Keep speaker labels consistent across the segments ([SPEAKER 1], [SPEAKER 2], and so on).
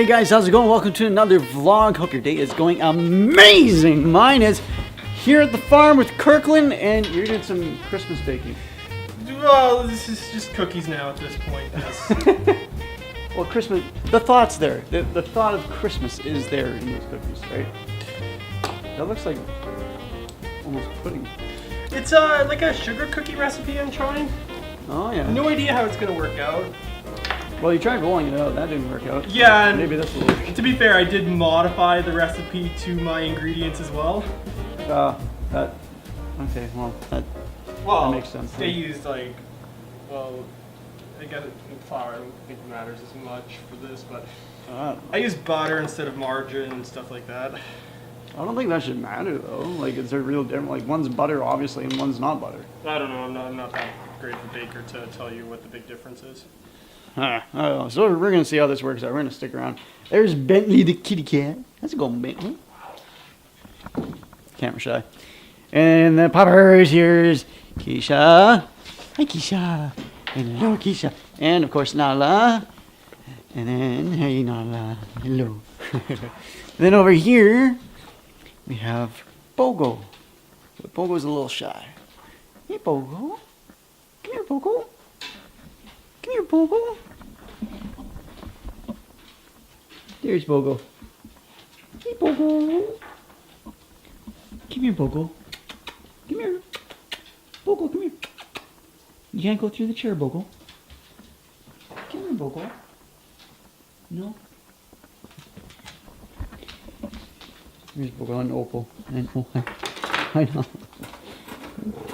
[SPEAKER 1] Hey guys, how's it going? Welcome to another vlog. Hope your day is going amazing. Mine is here at the farm with Kirklyn, and you're doing some Christmas baking.
[SPEAKER 2] Well, this is just cookies now at this point. Yes.
[SPEAKER 1] Well, Christmas, the thought's there. The thought of Christmas is there in these cookies, right? That looks like almost pudding.
[SPEAKER 2] It's like a sugar cookie recipe I'm trying.
[SPEAKER 1] Oh yeah.
[SPEAKER 2] No idea how it's gonna work out.
[SPEAKER 1] Well, you tried rolling it out. That didn't work out.
[SPEAKER 2] Yeah, and
[SPEAKER 1] maybe this will work.
[SPEAKER 2] To be fair, I did modify the recipe to my ingredients as well.
[SPEAKER 1] Okay, well, that makes sense.
[SPEAKER 2] They used like, well, I guess flour. I don't think it matters as much for this, but I used butter instead of margarine and stuff like that.
[SPEAKER 1] I don't think that should matter though. Like, is there real difference? Like, one's butter obviously, and one's not butter.
[SPEAKER 2] I don't know. I'm not that great of a baker to tell you what the big difference is.
[SPEAKER 1] I don't know. So we're gonna see how this works out. We're gonna stick around. There's Bentley the kitty cat. How's it going, Bentley? Camera shy. And the poppers here's Keisha. Hi, Keisha. Hello, Keisha. And of course Nala. And then hey, Nala. Hello. And then over here we have Bogo. But Bogo's a little shy. Hey, Bogo. Come here, Bogo. Come here, Bogo. There's Bogo. Hey, Bogo. Come here, Bogo. Come here. Bogo, come here. You can't go through the chair, Bogo. Come here, Bogo. No. Here's Bogo and Opal. I know.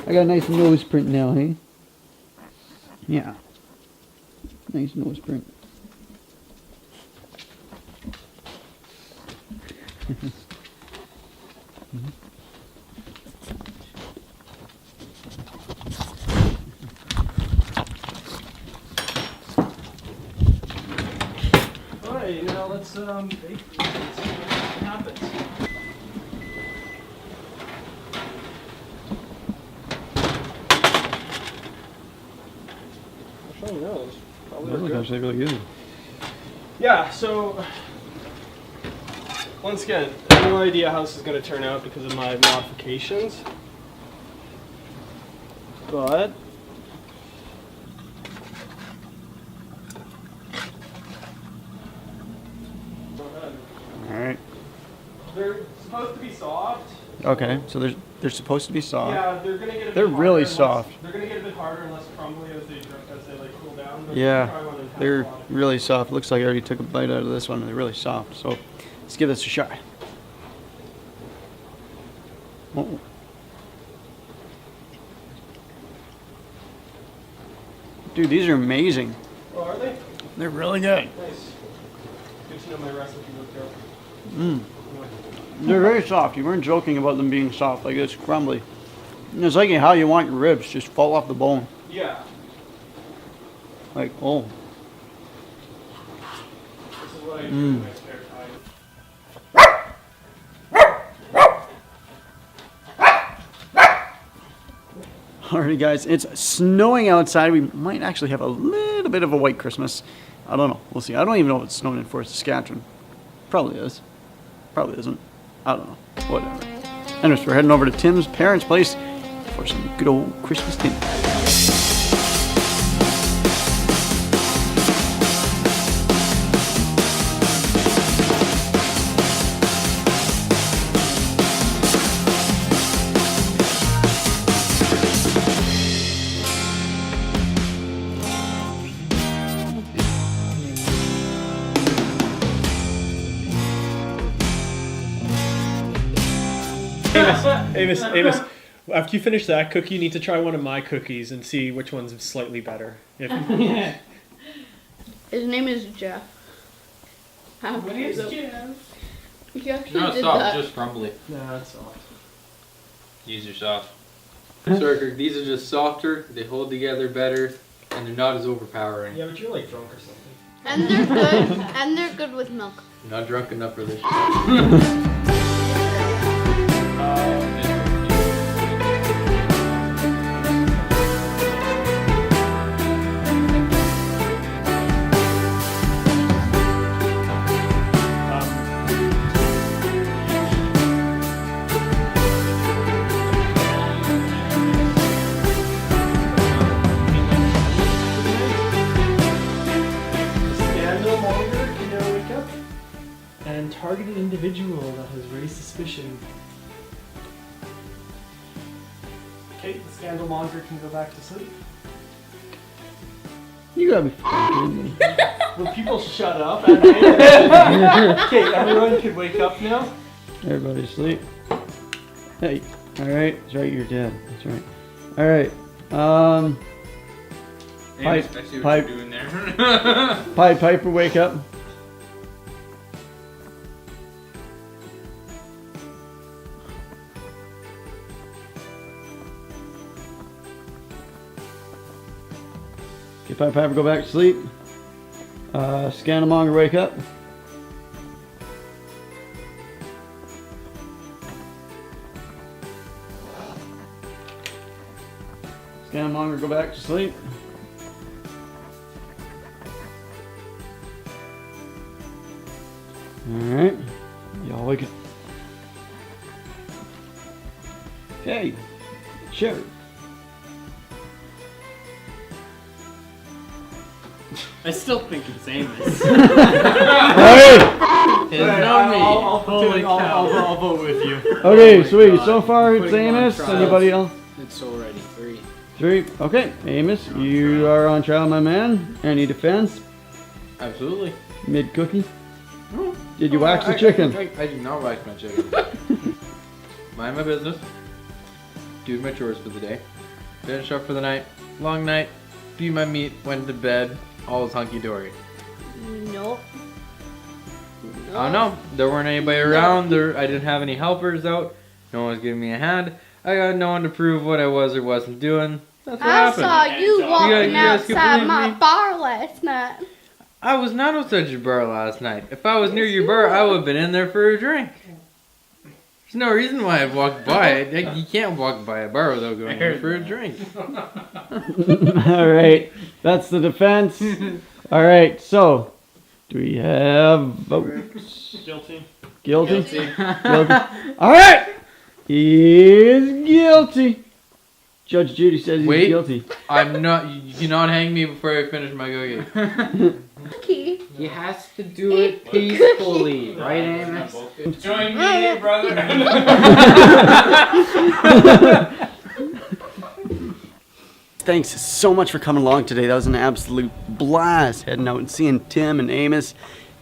[SPEAKER 1] I got a nice nose print now, hey? Yeah. Nice nose print.
[SPEAKER 2] Alright, now let's bake these. See what happens. Actually, no.
[SPEAKER 1] That looks actually really good.
[SPEAKER 2] Yeah, so once again, I have no idea how this is going to turn out because of my modifications. But
[SPEAKER 1] Alright.
[SPEAKER 2] they're supposed to be soft.
[SPEAKER 1] Okay, so they're supposed to be soft.
[SPEAKER 2] Yeah, they're going to get a bit
[SPEAKER 1] They're really
[SPEAKER 2] harder
[SPEAKER 1] soft.
[SPEAKER 2] They're going to get a bit harder and less crumbly as they like cool down. But
[SPEAKER 1] Yeah, they're really soft. Looks like I already took a bite out of this one. They're really soft. So let's give this a shot. Oh. Dude, these are amazing.
[SPEAKER 2] Oh, are they?
[SPEAKER 1] They're really good.
[SPEAKER 2] Nice. Good to know my recipe worked out.
[SPEAKER 1] Mmm. They're very soft. You weren't joking about them being soft. Like, it's crumbly. And it's like how you want your ribs. Just fall off the bone.
[SPEAKER 2] Yeah.
[SPEAKER 1] Like, oh.
[SPEAKER 2] This is what I do in my spare time.
[SPEAKER 1] Alrighty guys, it's snowing outside. We might actually have a little bit of a white Christmas. I don't know. We'll see. I don't even know if it's snowing in Fort Saskatchewan. Probably is. Probably isn't. I don't know. Whatever. Anyways, we're heading over to Tim's parents' place for some good old Christmas dinner.
[SPEAKER 2] Amos, after you finish that cookie, you need to try one of my cookies and see which one's slightly better.
[SPEAKER 3] His name is Jeff.
[SPEAKER 2] My name's Jeff.
[SPEAKER 3] He actually
[SPEAKER 4] No, it's
[SPEAKER 3] did
[SPEAKER 4] soft,
[SPEAKER 3] that.
[SPEAKER 4] just crumbly.
[SPEAKER 2] No, it's soft.
[SPEAKER 4] These are soft. Sorry, these are just softer, they hold together better, and they're not as overpowering.
[SPEAKER 2] Yeah, but you're like drunk or something.
[SPEAKER 3] And they're good. And they're good with milk.
[SPEAKER 4] You're not drunk enough for this shit.
[SPEAKER 2] targeted individual that has raised suspicion. Okay, the scandal monger can go back to sleep.
[SPEAKER 1] You gotta be fucking kidding me.
[SPEAKER 2] Will people shut up at night? Okay, everyone can wake up now.
[SPEAKER 1] Everybody asleep. Hey, alright, that's right, you're dead. That's right. Alright,
[SPEAKER 4] Amos, I see what
[SPEAKER 1] Pipe.
[SPEAKER 4] you're doing there.
[SPEAKER 1] Piper, wake up. Okay, Piper, go back to sleep. Scandalmonger, wake up. Scandalmonger, go back to sleep. Alright, y'all wake up. Okay, Sheriff.
[SPEAKER 5] I still think it's Amos.
[SPEAKER 1] Hey!
[SPEAKER 5] I'll vote with you.
[SPEAKER 1] Okay,
[SPEAKER 5] Oh my
[SPEAKER 1] sweet.
[SPEAKER 5] God.
[SPEAKER 1] So far it's
[SPEAKER 5] Putting him on
[SPEAKER 1] Amos.
[SPEAKER 5] trial.
[SPEAKER 1] Anybody else?
[SPEAKER 5] It's already 3.
[SPEAKER 1] 3. Okay, Amos, you are on trial, my man. Any defense?
[SPEAKER 4] Absolutely.
[SPEAKER 1] Mid cookie? Did you wax the chicken?
[SPEAKER 4] I do not wax my chicken. Mind my business. Do my chores for the day. Finish up for the night. Long night. Beat my meat. Went to bed. All was hunky dory.
[SPEAKER 3] Nope.
[SPEAKER 4] I don't know. There weren't anybody around. I didn't have any helpers out. No one was giving me a hand. I got no one to prove what I was or wasn't doing. That's what
[SPEAKER 3] I
[SPEAKER 4] happened.
[SPEAKER 3] saw you walking
[SPEAKER 4] guys can
[SPEAKER 3] outside
[SPEAKER 4] believe
[SPEAKER 3] my
[SPEAKER 4] me?
[SPEAKER 3] bar last night.
[SPEAKER 4] I was not outside your bar last night. If I was near your bar, I would have been in there for a drink. There's no reason why I'd walk by it. You can't walk by a bar without going in for a drink.
[SPEAKER 1] Alright, that's the defense. Alright, so, do we have votes?
[SPEAKER 2] Guilty.
[SPEAKER 1] Guilty? Guilty. Alright! He is guilty. Judge Judy says he's
[SPEAKER 4] Wait.
[SPEAKER 1] guilty.
[SPEAKER 4] I'm not. You cannot hang me before I finish my cookie.
[SPEAKER 3] Cookie.
[SPEAKER 5] He has to do it peacefully, right, Amos?
[SPEAKER 4] Join me, brother.
[SPEAKER 1] Thanks so much for coming along today. That was an absolute blast heading out and seeing Tim and Amos.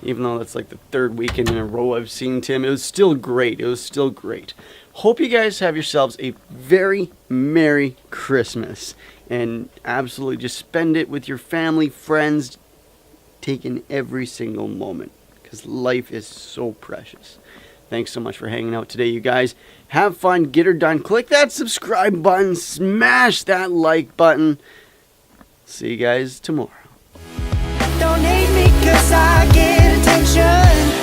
[SPEAKER 1] Even though that's like the 3rd weekend in a row I've seen Tim, it was still great. It was still great. Hope you guys have yourselves a very Merry Christmas and absolutely just spend it with your family, friends, taking every single moment because life is so precious. Thanks so much for hanging out today, you guys. Have fun, get her done. Click that subscribe button, smash that like button. See you guys tomorrow.
[SPEAKER 6] Don't hate me 'cause I get attention.